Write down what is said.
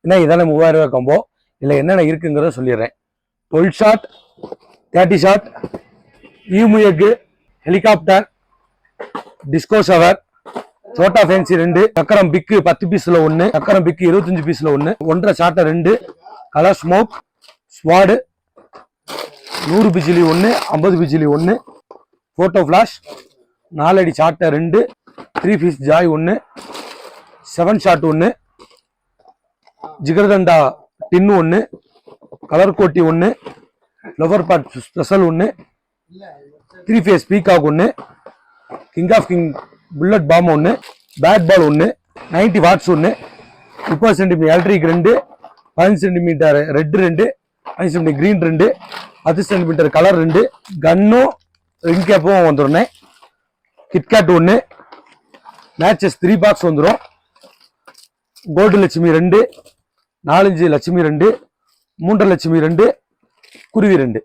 ஏன்னா இதான 3000 ரூபாய் காம்போ. இல்லை என்னென்ன இருக்குங்கிறத சொல்லிடுறேன். 12 shot, 30 shot, emu egg, helicopter, disco shower, சோட்டா ஃபேன்சி 2, சக்கரம் பிக்கு 10 பீஸ்ல 1, சக்கரம் பிக்கு 25 பீஸ்ல 1, 1.5 ஷாட்டை 2, கலர் ஸ்மோக், ஸ்வாடு, 100 பிஜிலி 1, 50 பிஜிலி 1, போட்டோ ஃபிளாஷ், 4 அடி ஷாட்டை 2, 3 piece joy 1, 7 shot 1, jigarthanda tin 1, colour கோட்டி 1, lover pot special 1, 3 face peacock 1, king of king bullet bomb 1, bad ball 1, 90 watts 1, 30 centimeter electric 2, 15 centimeter red 2, 5 centimeter green 2, 10 centimeter colour 2, கன்னும் ரிங் கேப்பும் வந்துடும். KitKat 1, matches 3 box வந்துடும். Gold Lakshmi 2, 4 Lakshmi 2, 3 Lakshmi 2, குருவி 2.